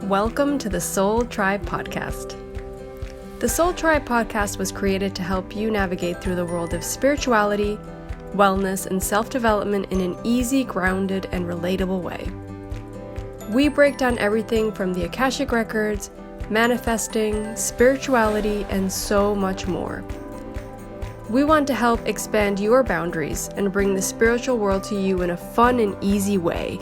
Welcome to the Soul Tribe Podcast. The Soul Tribe Podcast was created to help you navigate through the world of spirituality, wellness, and self-development in an easy, grounded, and relatable way. We break down everything from the Akashic Records, manifesting, spirituality, and so much more. We want to help expand your boundaries and bring the spiritual world to you in a fun and easy way.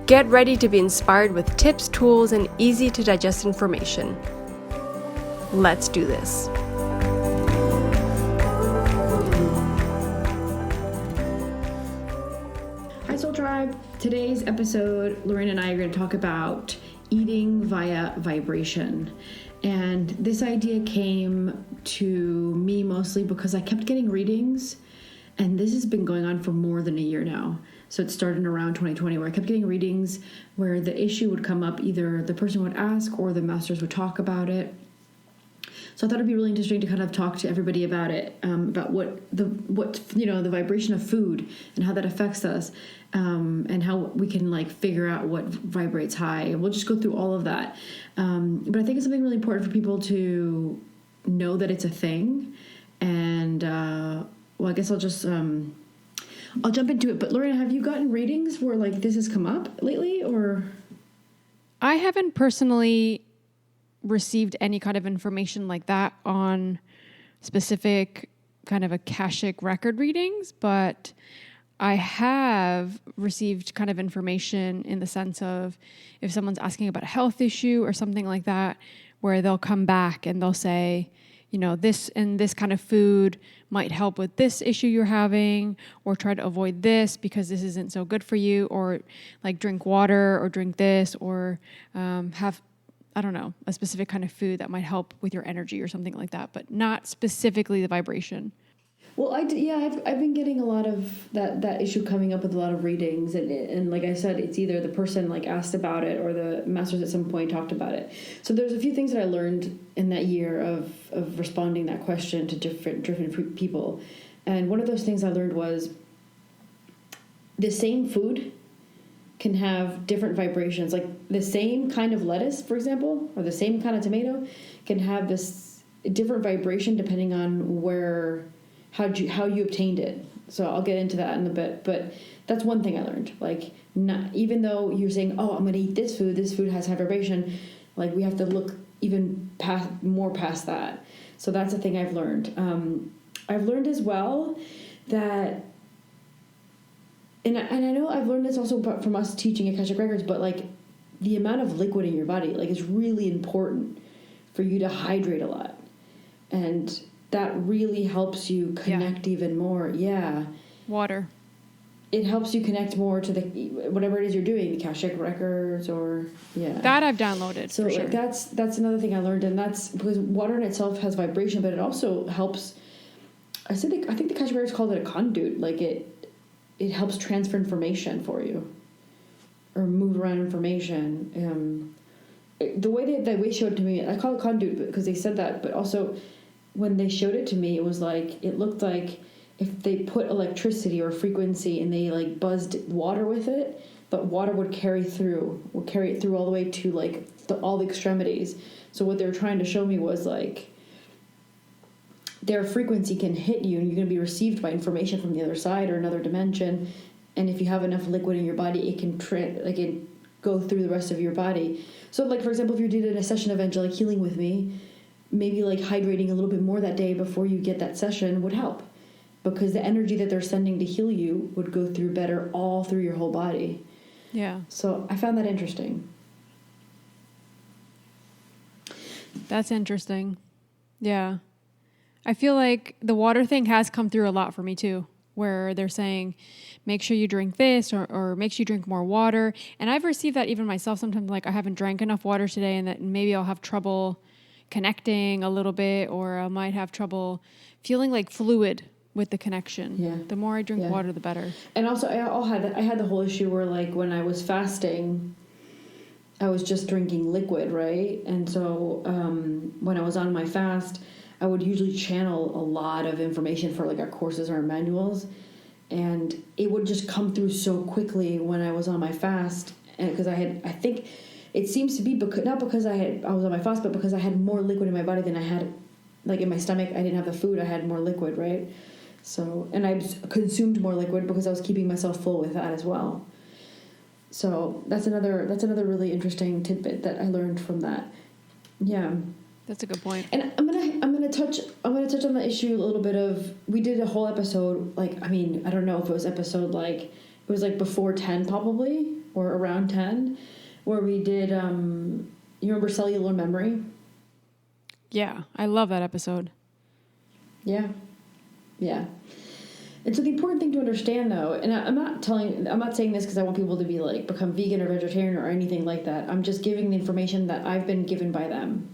Get ready to be inspired with tips, tools, and easy to digest information. Let's do this. Hi Soul Tribe. Today's episode, Lorraine and I are going to talk about eating via vibration. And this idea came to me mostly because I kept getting readings, and this has been going on for more than a year now. So it started around 2020 where I kept getting readings where the issue would come up, either the person would ask or the masters would talk about it. So I thought it'd be really interesting to kind of talk to everybody about it, about what the vibration of food and how that affects us, and how we can like figure out what vibrates high. And we'll just go through all of that. But I think it's something really important for people to know that it's a thing. And I guess I'll just I'll jump into it. But Lorena, have you gotten readings where like this has come up lately, or? I haven't personally received any kind of information like that on specific kind of Akashic record readings, but I have received kind of information in the sense of if someone's asking about a health issue or something like that, where they'll come back and they'll say, you know, this and this kind of food might help with this issue you're having, or try to avoid this because this isn't so good for you, or like drink water or drink this, or have, I don't know, a specific kind of food that might help with your energy or something like that, but not specifically the vibration. Well, I've been getting a lot of that issue coming up with a lot of readings, and like I said, it's either the person like asked about it or the masters at some point talked about it. So there's a few things that I learned in that year of responding that question to different people, and one of those things I learned was the same food can have different vibrations. Like the same kind of lettuce, for example, or the same kind of tomato can have this different vibration depending on how you obtained it. So I'll get into that in a bit, but that's one thing I learned. Like, not even though you're saying, "Oh, I'm going to eat this food has high vibration," like we have to look even past that. So that's a thing I've learned. I've learned as well that, and I know I've learned this also from us teaching Akashic Records, but like the amount of liquid in your body, like, is really important for you to hydrate a lot, and that really helps you connect even more. Yeah. Water. It helps you connect more to the whatever it is you're doing, the Akashic Records, or That I've downloaded. So for sure. Like that's another thing I learned, and that's because water in itself has vibration, but it also helps. I think the Akashic Records called it a conduit. Like it helps transfer information for you, or move around information. The way they showed it to me, I call it conduit because they said that, but also when they showed it to me, it was like, it looked like if they put electricity or frequency and they like buzzed water with it, but water would carry it through all the way to like all the extremities. So what they were trying to show me was like their frequency can hit you and you're going to be received by information from the other side or another dimension. And if you have enough liquid in your body, it can go through the rest of your body. So like, for example, if you did a session of angelic healing with me, maybe like hydrating a little bit more that day before you get that session would help, because the energy that they're sending to heal you would go through better all through your whole body. Yeah. So I found that interesting. That's interesting. Yeah. I feel like the water thing has come through a lot for me too, where they're saying, make sure you drink this or make sure you drink more water. And I've received that even myself sometimes, like I haven't drank enough water today and that maybe I'll have trouble connecting a little bit, or I might have trouble feeling like fluid with the connection. Yeah. The more I drink water, the better. And also I had the whole issue where like when I was fasting, I was just drinking liquid, right? And so when I was on my fast, I would usually channel a lot of information for like our courses or our manuals, and it would just come through so quickly when I was on my fast, and because I think it seems to be not because I was on my fast, but because I had more liquid in my body than I had, like in my stomach. I didn't have the food. I had more liquid, right? So, and I consumed more liquid because I was keeping myself full with that as well. So that's another really interesting tidbit that I learned from that. Yeah. That's a good point. And I'm gonna touch on the issue a little bit of, we did a whole episode, like, I mean, I don't know if it was episode like, it was like before 10 probably, or around 10, where we did, you remember cellular memory? Yeah, I love that episode. Yeah. Yeah. And so the important thing to understand, though, and I'm not saying this because I want people to be like, become vegan or vegetarian or anything like that. I'm just giving the information that I've been given by them.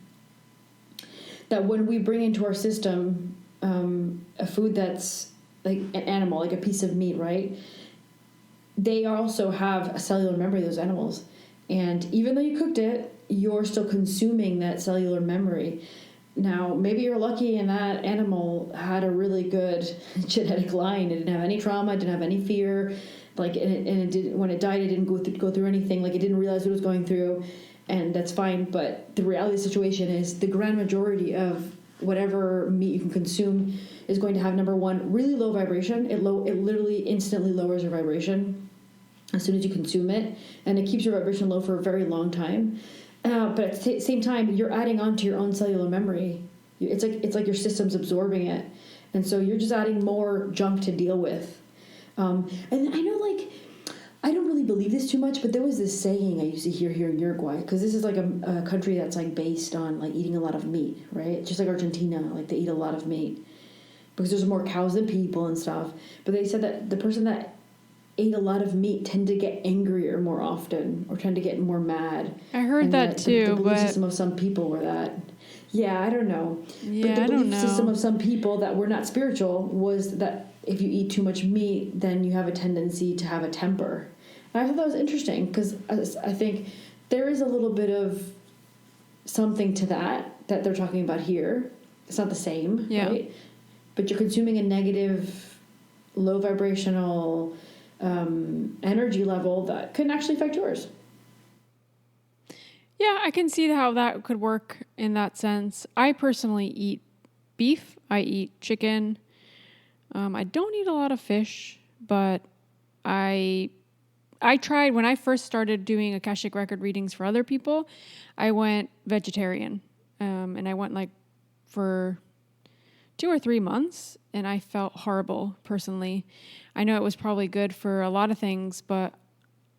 That when we bring into our system a food that's like an animal, like a piece of meat, right? They also have a cellular memory, those animals. And even though you cooked it, you're still consuming that cellular memory. Now, maybe you're lucky and that animal had a really good genetic line. It didn't have any trauma, it didn't have any fear. Like, and it did, when it died, it didn't go through anything. Like, it didn't realize what it was going through. And that's fine, but the reality of the situation is the grand majority of whatever meat you can consume is going to have, number one, really low vibration. It literally instantly lowers your vibration as soon as you consume it, and it keeps your vibration low for a very long time. But at the same time, you're adding on to your own cellular memory. It's like your system's absorbing it, and so you're just adding more junk to deal with. And I know, like, I don't really believe this too much, but there was this saying I used to hear here in Uruguay, because this is like a country that's like based on like eating a lot of meat, right? Just like Argentina, like they eat a lot of meat because there's more cows than people and stuff. But they said that the person that ate a lot of meat tend to get angrier more often, or tend to get more mad. I heard that too, the belief but system of some people were that. Yeah, I don't know. Yeah, but the I belief system of some people that were not spiritual was that if you eat too much meat, then you have a tendency to have a temper. And I thought that was interesting, because I think there is a little bit of something to that they're talking about here. It's not the same, right? But you're consuming a negative, low vibrational energy level that can actually affect yours. Yeah, I can see how that could work in that sense. I personally eat beef. I eat chicken. I don't eat a lot of fish, but I tried, when I first started doing Akashic Record readings for other people, I went vegetarian. And I went like for 2 or 3 months, and I felt horrible personally. I know it was probably good for a lot of things, but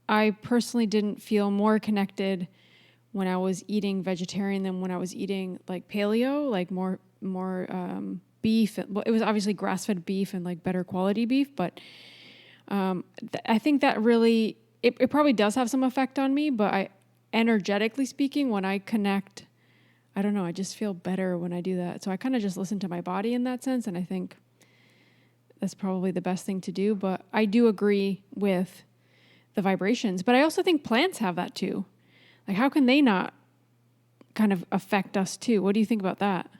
I personally didn't feel more connected when I was eating vegetarian than when I was eating like paleo, like more beef. Well, it was obviously grass-fed beef and like better quality beef, but I think that really, it probably does have some effect on me, but energetically speaking, when I connect, I don't know, I just feel better when I do that. So I kind of just listen to my body in that sense, and I think that's probably the best thing to do. But I do agree with the vibrations. But I also think plants have that too. Like, how can they not kind of affect us too? What do you think about that?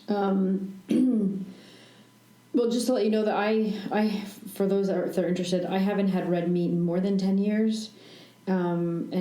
Well, just to let you know that I for those that are interested, I haven't had red meat in more than 10 years. And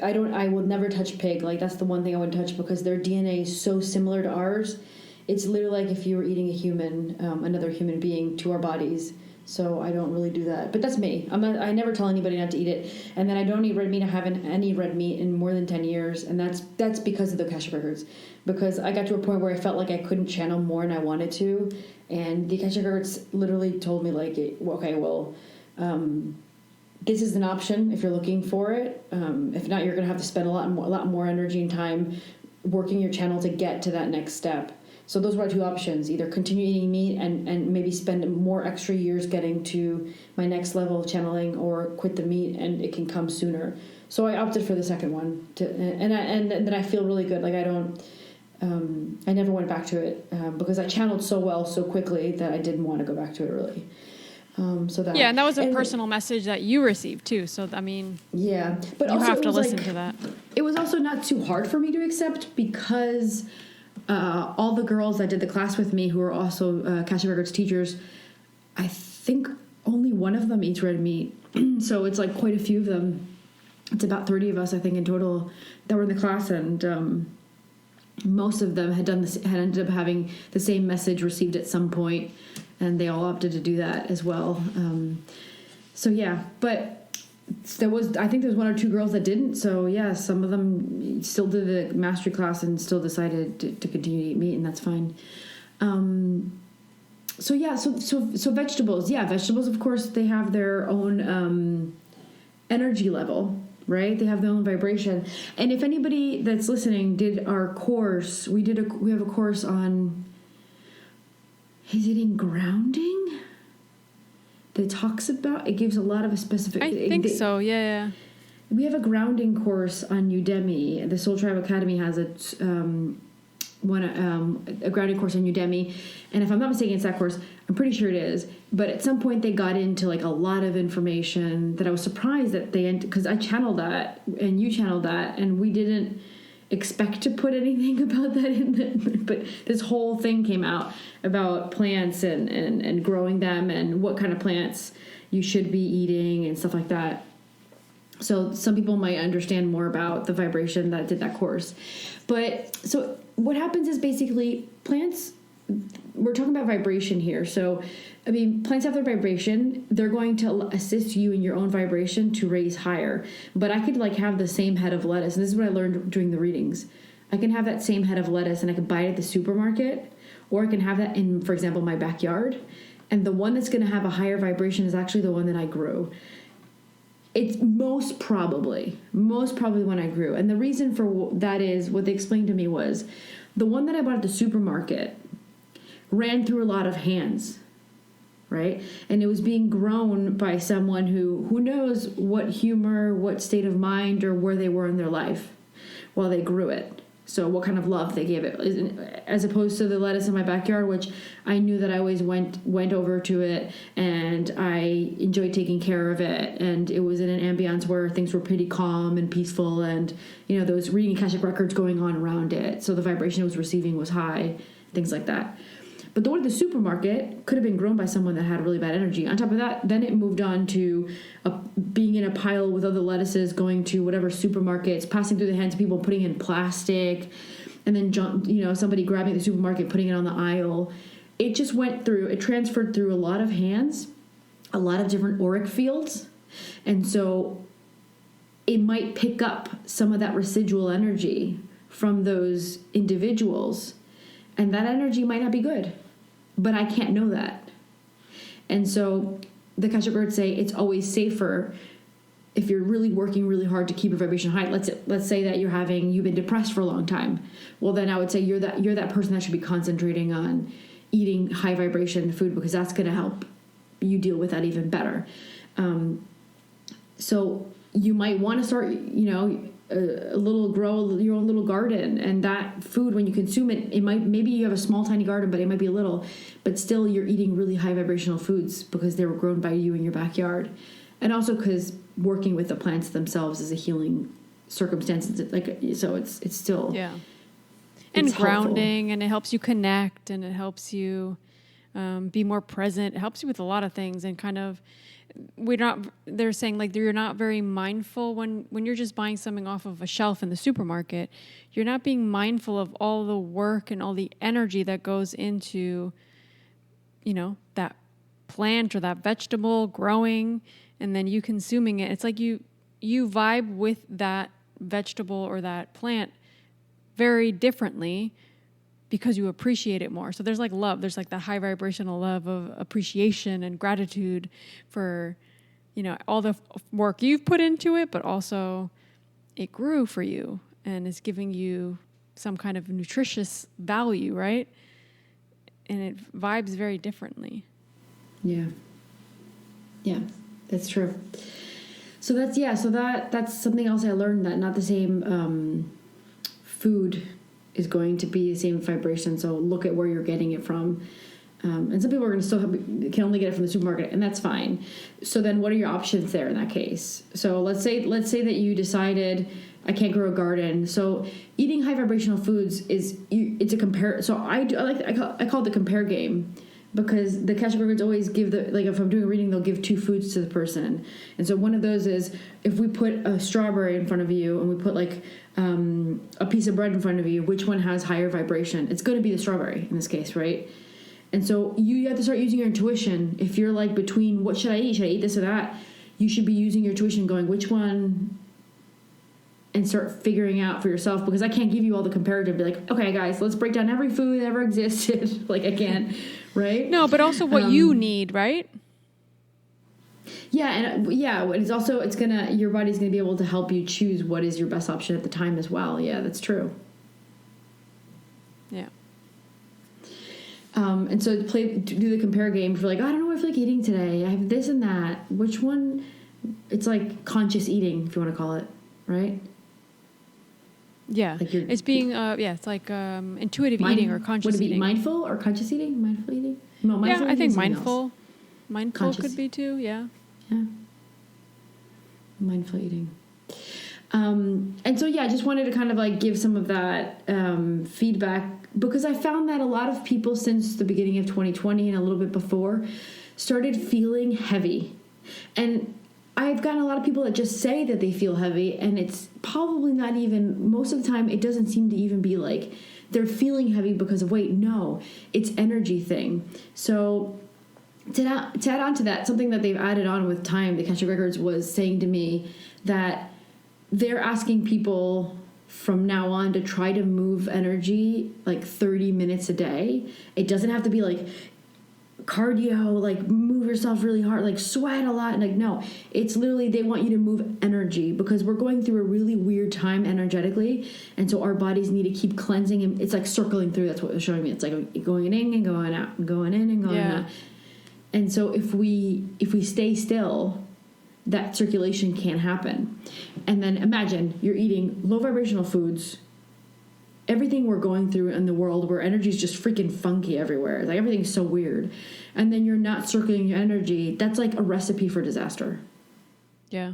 I will never touch pig. Like, that's the one thing I would touch, because their DNA is so similar to ours. It's literally like if you were eating a human, another human being, to our bodies. So I don't really do that. But that's me. I never tell anybody not to eat it. And then I don't eat red meat. I haven't any red meat in more than 10 years. And that's because of the Akashic Records. Because I got to a point where I felt like I couldn't channel more and I wanted to. And the Akashic Records literally told me, like, okay, well, this is an option if you're looking for it. If not, you're going to have to spend a lot more energy and time working your channel to get to that next step. So those were our two options: either continue eating meat and maybe spend more extra years getting to my next level of channeling, or quit the meat and it can come sooner. So I opted for the second one, and then I feel really good. Like, I never went back to it because I channeled so well so quickly that I didn't want to go back to it really. And that was a personal message that you received too. So I mean, yeah, but you also have to listen to that. It was also not too hard for me to accept, because all the girls that did the class with me, who are also Akashic Records teachers, I think only one of them eats red meat. So it's like quite a few of them. it's about 30 of us, I think, in total that were in the class, and most of them had ended up having the same message received at some point, and they all opted to do that as well. So yeah, but I think there was 1 or 2 girls that didn't. So yeah, some of them still did the mastery class and still decided to continue to eat meat, and that's fine. So yeah, so vegetables. Yeah, vegetables, of course, they have their own energy level, right? They have their own vibration. And if anybody that's listening did our course, we have a course on, is it in grounding? That talks about, it gives a lot of a specific. I think so. Yeah. We have a grounding course on Udemy. The Soul Tribe Academy has a grounding course on Udemy, and if I'm not mistaken, it's that course. I'm pretty sure it is. But at some point, they got into like a lot of information that I was surprised that because I channeled that and you channeled that, and we didn't expect to put anything about that in the, but this whole thing came out about plants and growing them and what kind of plants you should be eating and stuff like that. So some people might understand more about the vibration that did that course. But so what happens is basically plants, we're talking about vibration here. So, I mean, plants have their vibration. They're going to assist you in your own vibration to raise higher. But I could like have the same head of lettuce. And this is what I learned during the readings. I can have that same head of lettuce and I can buy it at the supermarket, or I can have that in, for example, my backyard. And the one that's going to have a higher vibration is actually the one that I grew. It's most probably when I grew. And the reason for that is, what they explained to me was, the one that I bought at the supermarket ran through a lot of hands, right? And it was being grown by someone who knows what humor, what state of mind, or where they were in their life while they grew it. So what kind of love they gave it, as opposed to the lettuce in my backyard, which I knew that I always went over to it and I enjoyed taking care of it. And it was in an ambiance where things were pretty calm and peaceful, and, you know, there was reading Akashic Records going on around it. So the vibration it was receiving was high, things like that. But the one at the supermarket could have been grown by someone that had really bad energy. On top of that, then it moved on to being in a pile with other lettuces, going to whatever supermarkets, passing through the hands of people, putting in plastic, and then, you know, somebody grabbing the supermarket, putting it on the aisle. It just it transferred through a lot of hands, a lot of different auric fields. And so it might pick up some of that residual energy from those individuals. And that energy might not be good, but I can't know that. And so the Akashic Records say it's always safer if you're really working really hard to keep your vibration high. Let's say that you've been depressed for a long time. Well, then I would say you're that person that should be concentrating on eating high vibration food, because that's going to help you deal with that even better. So you might want to start, you know, grow your own little garden, and that food, when you consume it, maybe you have a small tiny garden, but it might be a little, but still you're eating really high vibrational foods because they were grown by you in your backyard. And also because working with the plants themselves is a healing circumstance. So it's still, yeah, and grounding helpful. And it helps you connect, and it helps you be more present. It helps you with a lot of things, and kind of, they're saying like you're not very mindful when you're just buying something off of a shelf in the supermarket. You're not being mindful of all the work and all the energy that goes into, you know, that plant or that vegetable growing and then you consuming it. It's like you vibe with that vegetable or that plant very differently because you appreciate it more. So there's like love. There's like the high vibrational love of appreciation and gratitude for, you know, all the work you've put into it, but also it grew for you and is giving you some kind of nutritious value, right? And it vibes very differently. Yeah. Yeah, that's true. So that's something else I learned, that not the same food is going to be the same vibration. So look at where you're getting it from. And some people are going to can only get it from the supermarket, and that's fine. So then what are your options there in that case? So let's say that you decided I can't grow a garden. So eating high vibrational foods it's a compare. So I call it the compare game, because the Akashic Records always give if I'm doing a reading, they'll give 2 foods to the person. And so one of those is, if we put a strawberry in front of you and we put a piece of bread in front of you, which one has higher vibration? It's going to be the strawberry in this case, right? And so you have to start using your intuition. If you're between, what should I eat? Should I eat this or that? You should be using your intuition, going, which one, and start figuring out for yourself, because I can't give you all the comparative. Be like, okay, guys, let's break down every food that ever existed. I can't, right? No, but also what you need, right? Yeah, and it's also, your body's gonna be able to help you choose what is your best option at the time as well. Yeah, that's true. Yeah. And so do the compare game for I don't know what I feel like eating today. I have this and that. Which one? It's conscious eating, if you want to call it, right? Yeah, it's being it's intuitive eating or conscious would it be eating. Mindful or conscious eating? Mindful eating? No, mindful I think eating is mindful. else. Mindful Conscious. could be too. Yeah. Yeah. Mindful eating. And so I just wanted to kind of give some of that feedback, because I found that a lot of people since the beginning of 2020 and a little bit before started feeling heavy. And I've gotten a lot of people that just say that they feel heavy, and it's probably not even, most of the time, it doesn't seem to even be they're feeling heavy because of weight. No, it's energy thing. So to add on to that, something that they've added on with time, the Akashic Records was saying to me that they're asking people from now on to try to move energy 30 minutes a day. It doesn't have to be cardio, move yourself really hard, sweat a lot. No, it's literally, they want you to move energy, because we're going through a really weird time energetically. And so our bodies need to keep cleansing, and it's circling through. That's what they're showing me. It's going in and going out, and going in and going out. And so if we stay still, that circulation can't happen. And then imagine you're eating low vibrational foods, everything we're going through in the world where energy is just freaking funky everywhere. Everything's so weird. And then you're not circulating your energy. That's a recipe for disaster. Yeah.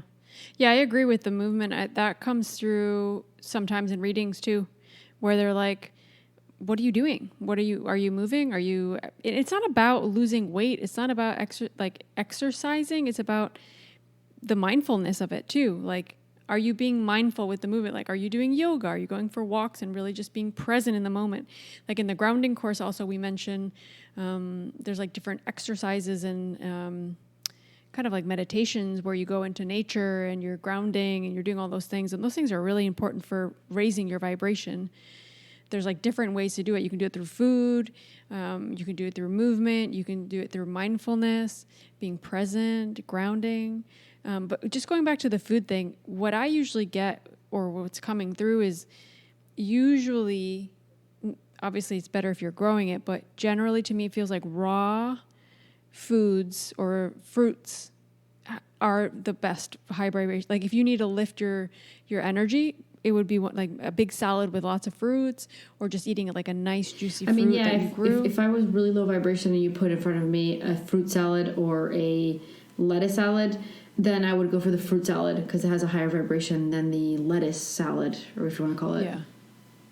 Yeah, I agree with the movement. That comes through sometimes in readings too, where they're like, what are you doing? Are you moving? It's not about losing weight. It's not about exercising. It's about the mindfulness of it too. Are you being mindful with the movement? Are you doing yoga? Are you going for walks and really just being present in the moment? In the grounding course also, we mention there's different exercises and kind of meditations where you go into nature and you're grounding and you're doing all those things. And those things are really important for raising your vibration. There's different ways to do it. You can do it through food. You can do it through movement. You can do it through mindfulness, being present, grounding. But just going back to the food thing, what I usually get, or what's coming through, is usually, obviously it's better if you're growing it, but generally to me it feels like raw foods or fruits are the best high vibration. If you need to lift your energy, it would be a big salad with lots of fruits, or just eating a nice juicy fruit that you grew. If I was really low vibration and you put in front of me a fruit salad or a lettuce salad, then I would go for the fruit salad, because it has a higher vibration than the lettuce salad, or if you want to call it.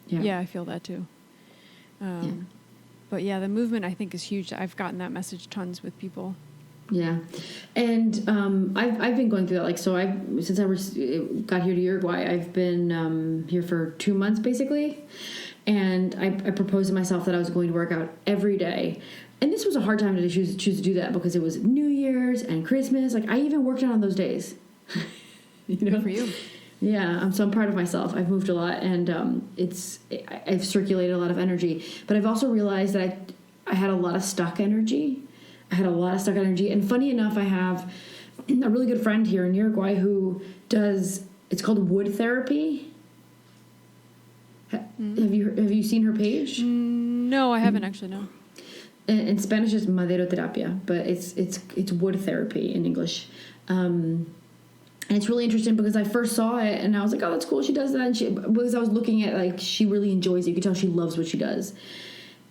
Yeah, I feel that too. But the movement I think is huge. I've gotten that message tons with people. Yeah, and I've been going through that. Since I got here to Uruguay, I've been here for 2 months basically, and I proposed to myself that I was going to work out every day. And this was a hard time to choose to do that, because it was New Year's and Christmas. I even worked out on those days. Good for you. Yeah, so I'm proud of myself. I've moved a lot, and I've circulated a lot of energy. But I've also realized that I had a lot of stuck energy. And funny enough, I have a really good friend here in Uruguay who does, it's called wood therapy. Have you seen her page? No, I haven't actually, no. In Spanish it's maderoterapia, but it's wood therapy in English. And it's really interesting, because I first saw it and I was like, oh, that's cool, she does that. And because I was looking at she really enjoys it. You could tell she loves what she does.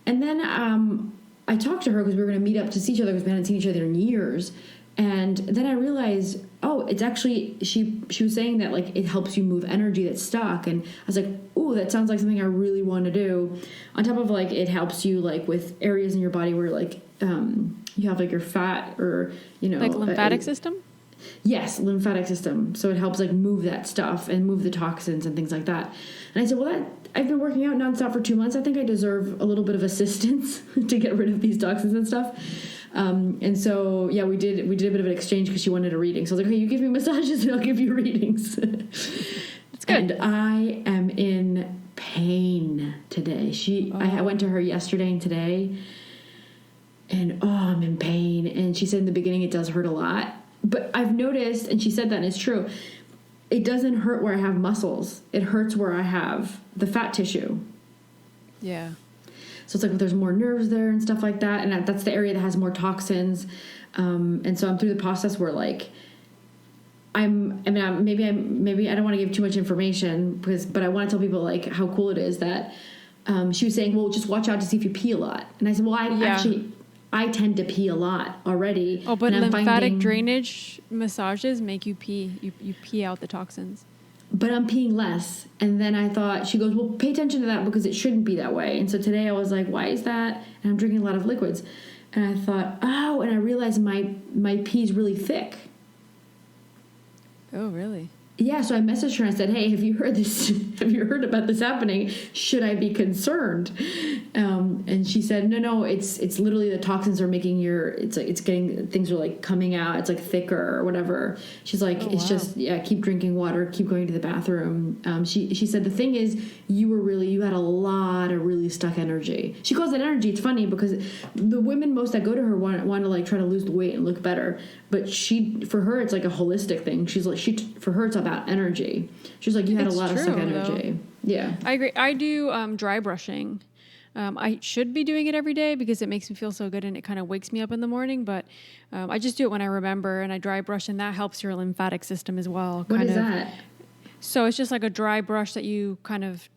And then I talked to her because we were going to meet up to see each other, because we hadn't seen each other in years. And then I realized oh, it's actually, she was saying that like it helps you move energy that's stuck. And I was like, ooh, that sounds like something I really want to do. On top of like it helps you like with areas in your body where like you have like your fat or like lymphatic system. Yes, lymphatic system. So it helps like move that stuff and move the toxins and things like that. And I said, well, I've been working out nonstop for 2 months. I think I deserve a little bit of assistance to get rid of these toxins and stuff. And so, yeah, we did a bit of an exchange because she wanted a reading. So I was like, hey, you give me massages and I'll give you readings. That's good. And I am in pain today. I went to her yesterday and today, and I'm in pain. And she said in the beginning it does hurt a lot. But I've noticed, and she said that, and it's true, it doesn't hurt where I have muscles. It hurts where I have the fat tissue. Yeah. So it's like there's more nerves there and stuff like that. And that's the area that has more toxins. And so I'm through the process where like, maybe I don't want to give too much information but I want to tell people like how cool it is that she was saying, well, just watch out to see if you pee a lot. And I said, well, I tend to pee a lot already. Oh, but lymphatic drainage massages make you pee. You pee out the toxins. But I'm peeing less. And then I thought, she goes, well, pay attention to that because it shouldn't be that way. And so today I was like, why is that? And I'm drinking a lot of liquids. And I thought, oh, and I realized my pee is really thick. Oh, really? Yeah, so I messaged her and I said, hey, have you heard this? Have you heard about this happening? Should I be concerned? And she said, no, it's literally the toxins are making things are like coming out. It's like thicker or whatever. She's like, just, keep drinking water, keep going to the bathroom. She said, the thing is, you had a lot of really stuck energy. She calls it energy. It's funny because the women most that go to her want to like try to lose the weight and look better. But for her, it's like a holistic thing. She's like, for her, it's about energy. She's like, you had a lot of stuck energy. Though. Yeah. I agree. I do dry brushing. I should be doing it every day because it makes me feel so good and it kind of wakes me up in the morning. But I just do it when I remember, and I dry brush, and that helps your lymphatic system as well. What is that? So it's just like a dry brush that you kind of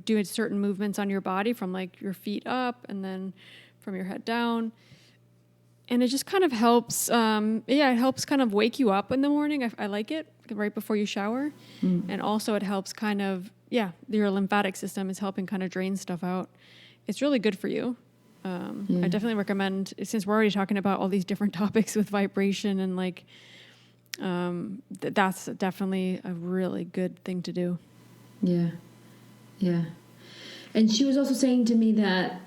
do certain movements on your body from like your feet up and then from your head down. And it just kind of helps, it helps kind of wake you up in the morning. I like it right before you shower. And also it helps kind of, your lymphatic system is helping kind of drain stuff out. It's really good for you. I definitely recommend, since we're already talking about all these different topics with vibration and like, that's definitely a really good thing to do. Yeah. Yeah. And she was also saying to me that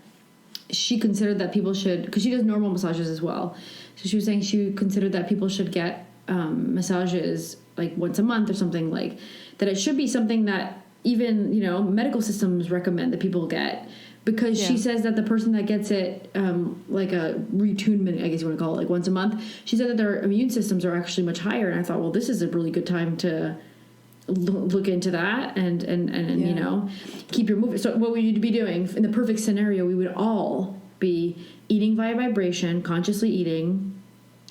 she considered that people should, because she does normal massages as well. So she was saying she considered that people should get massages like once a month or something, like that. It should be something that even, medical systems recommend that people get, because she says that the person that gets it, like a retunement, I guess you want to call it, like once a month, she said that their immune systems are actually much higher. And I thought, well, this is a really good time to look into that and keep your movement. So what would you be doing in the perfect scenario? We would all be eating via vibration, consciously eating.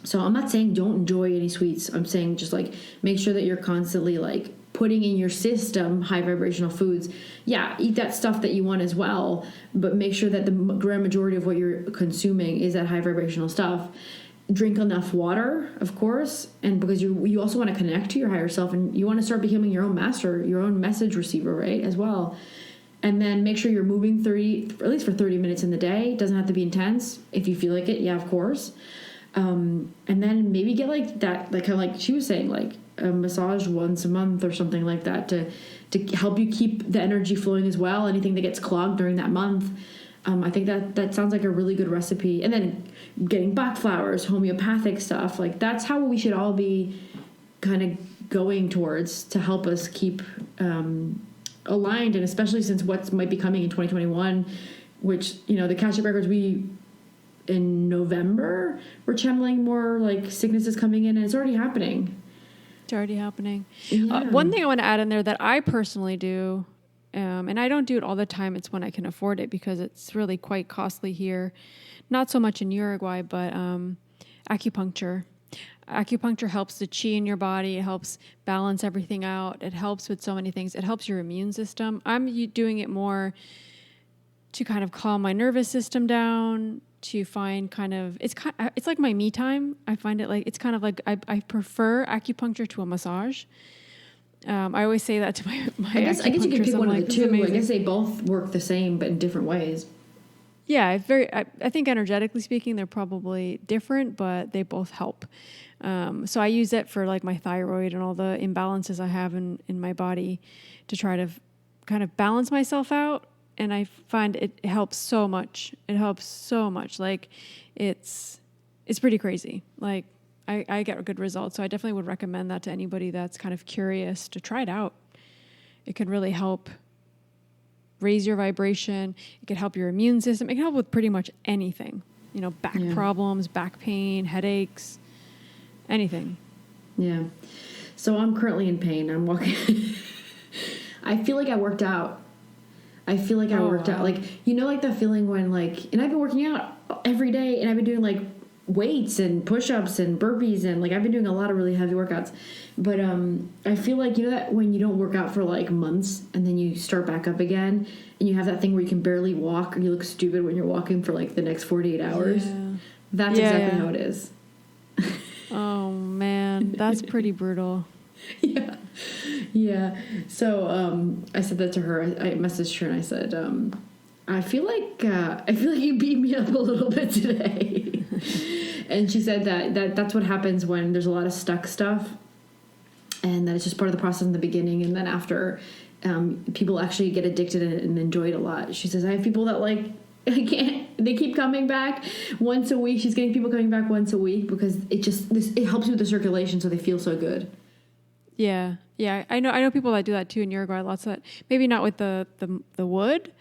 So I'm not saying don't enjoy any sweets. I'm saying just like make sure that you're constantly like putting in your system high vibrational foods. Yeah, eat that stuff that you want as well, but make sure that the grand majority of what you're consuming is that high vibrational stuff. Drink enough water, of course, and because you also want to connect to your higher self, and you want to start becoming your own master, your own message receiver, right, as well. And then make sure you're moving at least for 30 minutes in the day. It doesn't have to be intense. If you feel like it, of course. And then maybe get like that, like kind of like she was saying, like a massage once a month or something like that to help you keep the energy flowing as well. Anything that gets clogged during that month. I think that sounds like a really good recipe. And then getting Bach flowers, homeopathic stuff, like that's how we should all be kind of going towards to help us keep aligned. And especially since what might be coming in 2021, which, the Akashic Records, in November, we're channeling more like sicknesses coming in, and it's already happening. It's already happening. Yeah. One thing I want to add in there that I personally do, and I don't do it all the time. It's when I can afford it because it's really quite costly here. Not so much in Uruguay, but acupuncture. Acupuncture helps the chi in your body. It helps balance everything out. It helps with so many things. It helps your immune system. I'm doing it more to kind of calm my nervous system down, to find it's like my me time. I find it like, it's kind of like, I prefer acupuncture to a massage. I always say that to my I guess you can pick one of the two. Amazing. I guess they both work the same, but in different ways. Yeah, I think energetically speaking, they're probably different, but they both help. So I use it for like my thyroid and all the imbalances I have in my body to try to kind of balance myself out. And I find it helps so much. It helps so much. Like it's pretty crazy. Like I get good results. So I definitely would recommend that to anybody that's kind of curious to try it out. It can really help raise your vibration. It can help your immune system. It can help with pretty much anything, back problems, back pain, headaches, anything. Yeah. So I'm currently in pain. I'm walking. I feel like I worked out. Out. Like, like the feeling when like, and I've been working out every day, and I've been doing like weights and push-ups and burpees, and like I've been doing a lot of really heavy workouts. But I feel like, that when you don't work out for like months and then you start back up again and you have that thing where you can barely walk, or you look stupid when you're walking for like the next 48 hours. Yeah. That's exactly how it is. Oh man, that's pretty brutal. Yeah. So I said that to her. I messaged her and I said, I feel like you beat me up a little bit today. And she said that's what happens when there's a lot of stuck stuff, and that it's just part of the process in the beginning, and then after people actually get addicted and enjoy it a lot. She says, I have people that like, they keep coming back once a week. She's getting people coming back once a week because it helps with the circulation, so they feel so good. Yeah. I know people that do that too in Uruguay. Lots of that. Maybe not with the wood.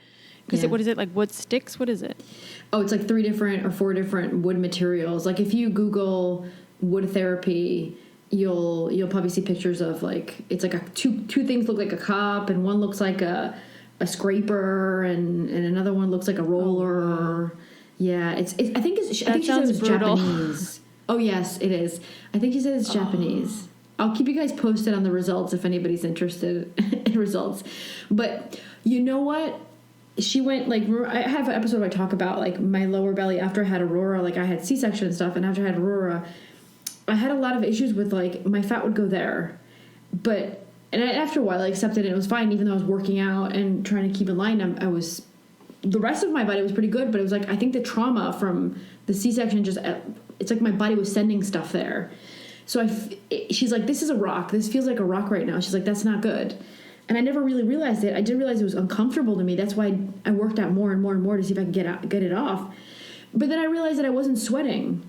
Because what is it, like wood sticks? What is it? Oh, it's like 3 different or 4 different wood materials. Like if you Google wood therapy, you'll probably see pictures of like, it's like two things look like a cup, and one looks like a scraper, and another one looks like a roller. Oh, wow. Yeah, I think she said it's Japanese. Oh yes, it is. I think she said it's Japanese. I'll keep you guys posted on the results if anybody's interested in results. But you know what? She went, like, I have an episode where I talk about, like, my lower belly after I had Aurora. Like, I had C-section and stuff, and after I had Aurora, I had a lot of issues with, like, my fat would go there. But, after a while, I accepted it. It was fine, even though I was working out and trying to keep in line. The rest of my body was pretty good, but it was, like, I think the trauma from the C-section it's like my body was sending stuff there. So she's like, this is a rock. This feels like a rock right now. She's like, that's not good. And I never really realized it. I did realize it was uncomfortable to me. That's why I worked out more and more and more to see if I could get it off. But then I realized that I wasn't sweating.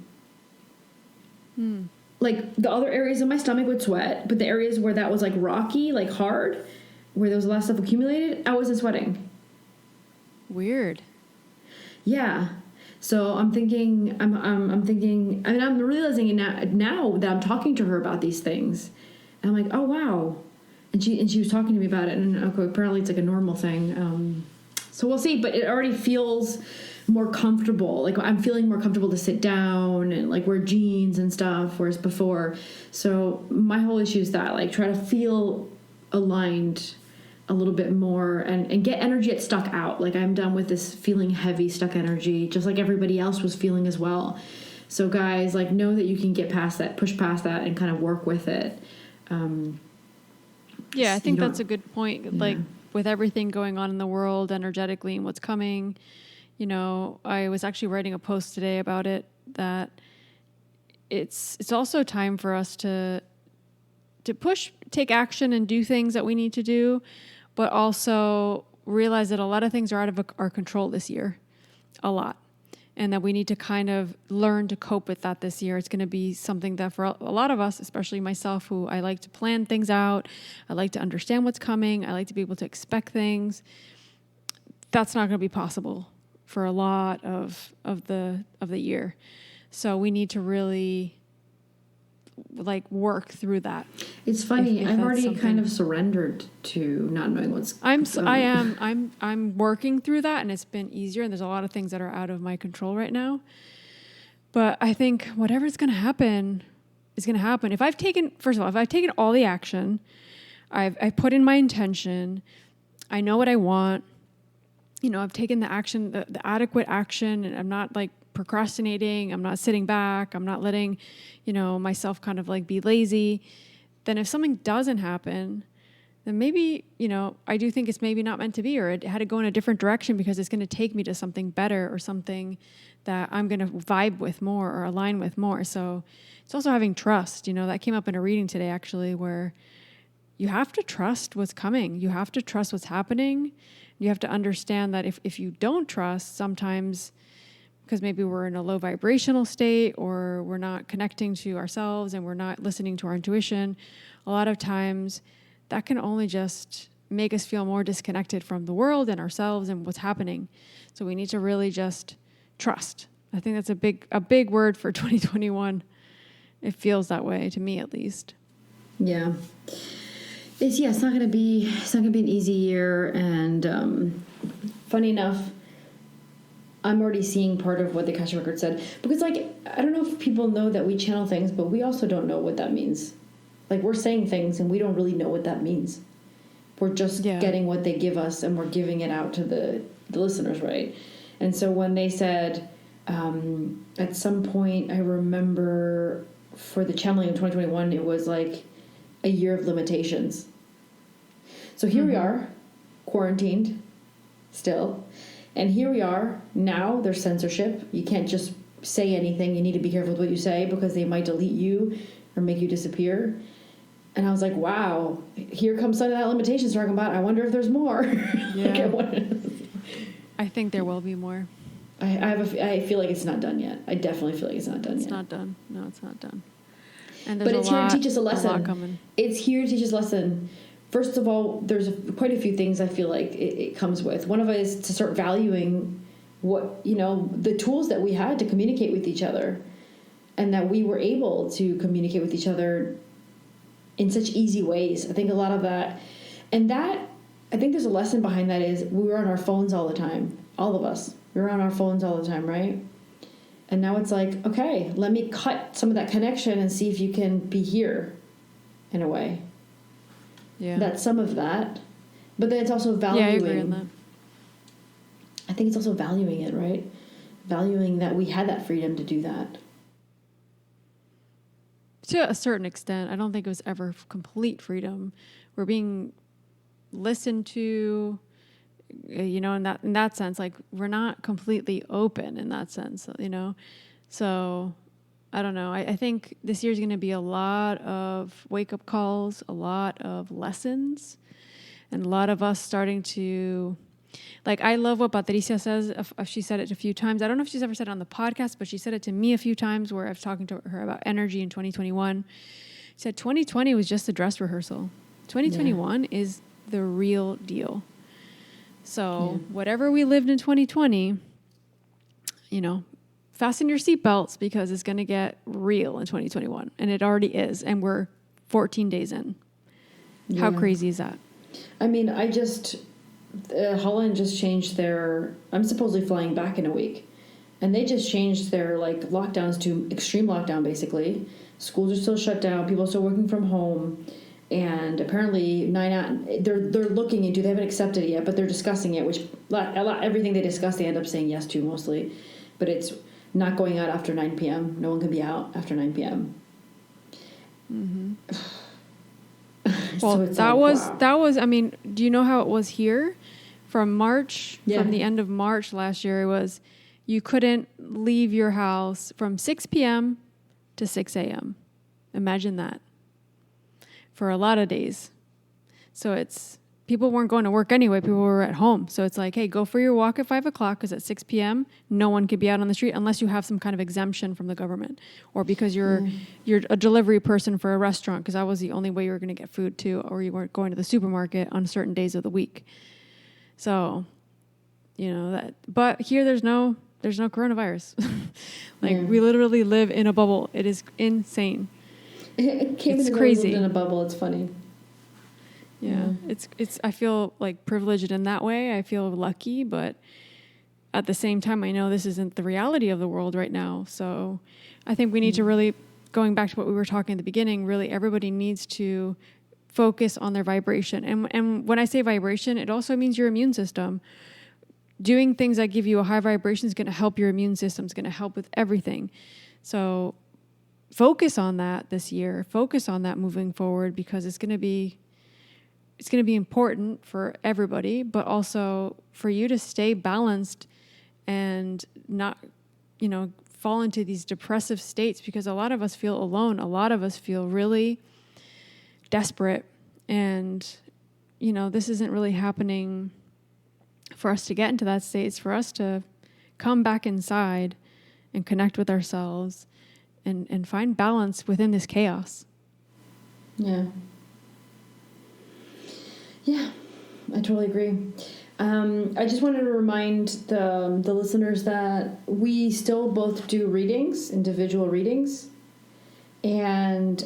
Like the other areas of my stomach would sweat, but the areas where that was like rocky, like hard, where there was a lot of stuff accumulated, I wasn't sweating. Weird. Yeah. So I'm thinking, I'm thinking, I mean, I'm realizing it now that I'm talking to her about these things. And I'm like, oh, wow. And she was talking to me about it, and okay, apparently it's like a normal thing. So we'll see, but it already feels more comfortable. Like I'm feeling more comfortable to sit down and like wear jeans and stuff, whereas before. So my whole issue is that, like, try to feel aligned a little bit more and get energy that's stuck out. Like I'm done with this feeling heavy, stuck energy, just like everybody else was feeling as well. So guys, like, know that you can get past that, push past that, and kind of work with it. Yeah, I think that's a good point. Yeah. Like with everything going on in the world energetically and what's coming, I was actually writing a post today about it, that it's also time for us to take action and do things that we need to do, but also realize that a lot of things are out of our control this year, a lot. And that we need to kind of learn to cope with that this year. It's going to be something that for a lot of us, especially myself, who I like to plan things out, I like to understand what's coming, I like to be able to expect things. That's not going to be possible for a lot of the year. So we need to really like work through that. It's funny. I've already kind of surrendered to not knowing what's. I'm working through that, and it's been easier. And there's a lot of things that are out of my control right now. But I think whatever's going to happen is going to happen. If I've taken all the action, I've put in my intention, I know what I want. I've taken the action, the adequate action, and I'm not like procrastinating, I'm not sitting back, I'm not letting, myself kind of like be lazy, then if something doesn't happen, then maybe, I do think it's maybe not meant to be, or it had to go in a different direction because it's going to take me to something better or something that I'm going to vibe with more or align with more. So it's also having trust, that came up in a reading today, actually, where you have to trust what's coming. You have to trust what's happening. You have to understand that if you don't trust, sometimes because maybe we're in a low vibrational state or we're not connecting to ourselves and we're not listening to our intuition, a lot of times that can only just make us feel more disconnected from the world and ourselves and what's happening. So we need to really just trust. I think that's a big word for 2021. It feels that way to me, at least. Yeah. It's not gonna be an easy year, and funny enough, I'm already seeing part of what the Akashic Records said, because I don't know if people know that we channel things, but we also don't know what that means. We're saying things and we don't really know what that means. We're just getting what they give us, and we're giving it out to the listeners, right? And so when they said, at some point, I remember for the channeling in 2021, it was like a year of limitations. So here we are, quarantined still. And here we are now. There's censorship. You can't just say anything. You need to be careful with what you say because they might delete you or make you disappear. And I was like, wow, here comes some of that limitations talking about. I wonder if there's more. Yeah. I think there will be more. I feel like it's not done yet. I definitely feel like it's not done yet. It's not done. No, it's not done. And but it's here to teach us a lesson. A lot coming. It's here to teach us a lesson. First of all, there's quite a few things I feel like it comes with. One of it is to start valuing what, the tools that we had to communicate with each other, and that we were able to communicate with each other in such easy ways. I think a lot of that, and that, I think there's a lesson behind that is we were on our phones all the time. All of us. We were on our phones all the time, right? And now it's like, okay, let me cut some of that connection and see if you can be here in a way. Yeah. That's some of that. But then it's also valuing. Yeah, I agree on that. I think it's also valuing it, right? Valuing that we had that freedom to do that. To a certain extent. I don't think it was ever complete freedom. We're being listened to, in that sense. We're not completely open in that sense, So I don't know. I think this year's going to be a lot of wake-up calls, a lot of lessons, and a lot of us starting to... I love what Patricia says. She said it a few times. I don't know if she's ever said it on the podcast, but she said it to me a few times where I was talking to her about energy in 2021. She said 2020 was just a dress rehearsal. 2021 is the real deal. So whatever we lived in 2020, fasten your seatbelts because it's going to get real in 2021. And it already is. And we're 14 days in. Yeah. How crazy is that? I mean, Holland just changed I'm supposedly flying back in a week. And they just changed their lockdowns to extreme lockdown, basically. Schools are still shut down. People are still working from home. And apparently they're looking into, they haven't accepted it yet, but they're discussing it, which everything they discuss, they end up saying yes to mostly. But it's not going out after 9 p.m. No one can be out after 9 p.m. Mm-hmm. So well, that was, I mean, do you know how it was here? From March, from the end of March last year, it was, you couldn't leave your house from 6 p.m. to 6 a.m. Imagine that. For a lot of days. So people weren't going to work anyway. People were at home. So it's like, hey, go for your walk at 5 o'clock because at 6 p.m., no one could be out on the street unless you have some kind of exemption from the government or because you're a delivery person for a restaurant, because that was the only way you were going to get food too, or you weren't going to the supermarket on certain days of the week. So, but here there's no coronavirus. We literally live in a bubble. It is insane. It's crazy. In a bubble. It's funny. Yeah. It's. I feel privileged in that way. I feel lucky, but at the same time, I know this isn't the reality of the world right now. So, I think we need to really, going back to what we were talking at the beginning, really everybody needs to focus on their vibration. And when I say vibration, it also means your immune system. doing things that give you a high vibration is going to help your immune system, is going to help with everything. So focus on that this year. Focus on that moving forward, because it's going to be important for everybody, but also for you to stay balanced and not, fall into these depressive states, because a lot of us feel alone. A lot of us feel really desperate, and, this isn't really happening for us to get into that state. It's for us to come back inside and connect with ourselves and find balance within this chaos. Yeah. Yeah, I totally agree. I just wanted to remind the listeners that we still both do readings, individual readings, and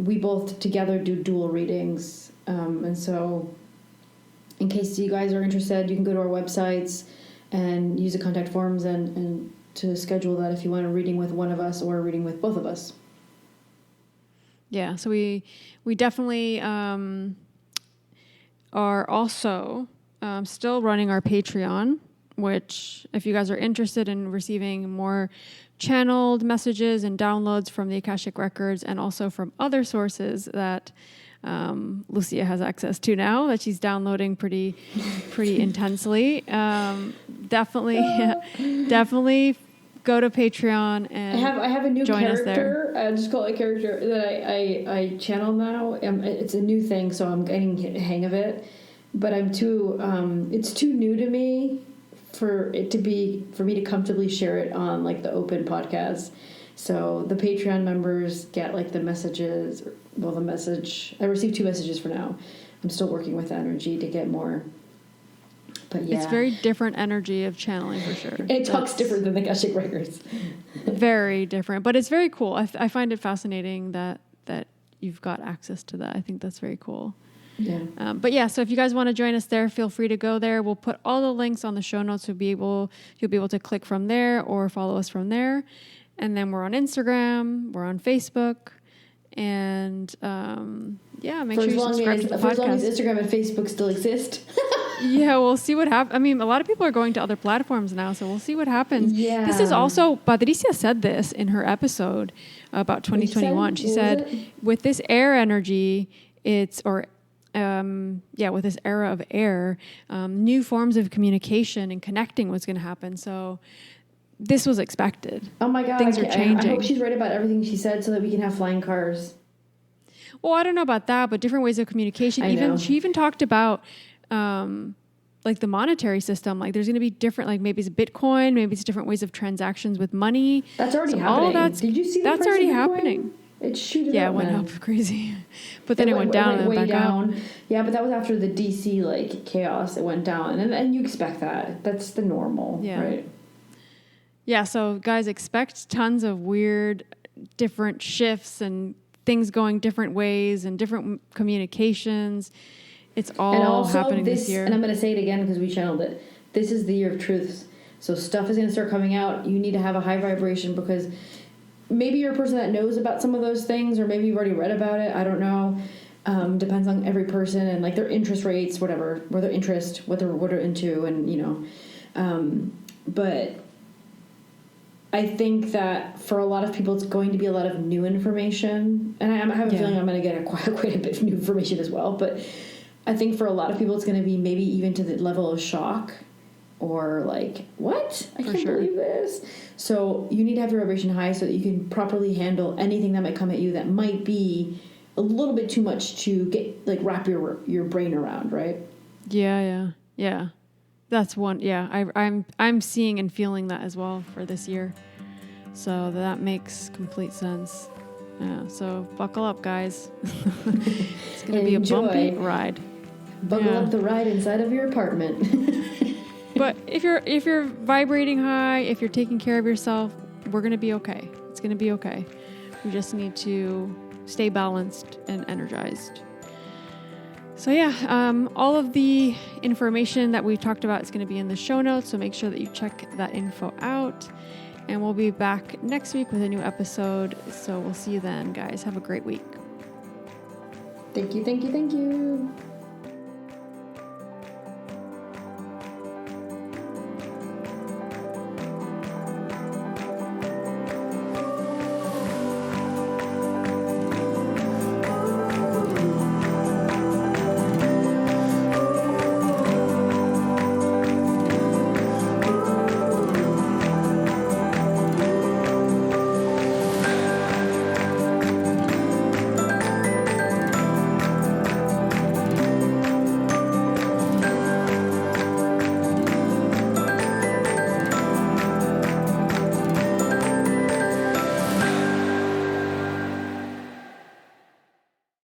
we both together do dual readings. And so in case you guys are interested, you can go to our websites and use the contact forms and to schedule that if you want a reading with one of us or a reading with both of us. Yeah, so we definitely are also still running our Patreon, which if you guys are interested in receiving more channeled messages and downloads from the Akashic Records and also from other sources that Lucia has access to now, that she's downloading pretty intensely, definitely go to Patreon and I have a new join character. us there. I just call it a character that I channel now. It's a new thing, so I'm getting the hang of it. But it's too new to me for me to comfortably share it on like the open podcast. So the Patreon members get like the messages. Well, the message, I received 2 messages for now. I'm still working with the energy to get more. But yeah, it's very different energy of channeling for sure. It talks different than the Akashic Records. Very different, but it's very cool. I find it fascinating that you've got access to that. I think that's very cool. Yeah. But yeah, so if you guys want to join us there, feel free to go there. We'll put all the links on the show notes. You'll be able to click from there or follow us from there. And then we're on Instagram, we're on Facebook, and make sure you subscribe to the podcast. For as long as Instagram and Facebook still exist. Yeah, we'll see what happens. I mean, a lot of people are going to other platforms now, so we'll see what happens. Yeah. This is also, Patricia said this in her episode about 2021. She said, with this air energy, with this era of air, new forms of communication and connecting was going to happen. So this was expected. Oh my God. Things are changing. I hope she's right about everything she said so that we can have flying cars. Well, I don't know about that, but different ways of communication. She even talked about like the monetary system. Like there's going to be different, like maybe it's Bitcoin, maybe it's different ways of transactions with money. That's already happening. Did you see that? That's already happening. It shooted up. Yeah, it went up crazy. But then it went down and way back down. up. Yeah, but that was after the DC like chaos. It went down. And you expect that. That's the normal, right? Yeah, so guys, expect tons of weird different shifts and things going different ways and different communications. It's all happening this year. And I'm going to say it again because we channeled it. This is the year of truths. So stuff is going to start coming out. You need to have a high vibration because maybe you're a person that knows about some of those things, or maybe you've already read about it. I don't know. Depends on every person and like their interest rates, whatever, or their interest, what they're into, and but I think that for a lot of people, it's going to be a lot of new information, and I have a feeling I'm going to get quite a bit of new information as well. But I think for a lot of people, it's going to be maybe even to the level of shock. Or like, what? I can't believe this. So you need to have your vibration high so that you can properly handle anything that might come at you that might be a little bit too much to get like wrap your brain around, right? Yeah. That's one. Yeah, I'm seeing and feeling that as well for this year. So that makes complete sense. Yeah. So buckle up, guys. It's gonna be a bumpy ride. Buckle up the ride inside of your apartment. But if you're vibrating high, if you're taking care of yourself, we're going to be okay. It's going to be okay. We just need to stay balanced and energized. So all of the information that we talked about is going to be in the show notes. So make sure that you check that info out. And we'll be back next week with a new episode. So we'll see you then, guys. Have a great week. Thank you.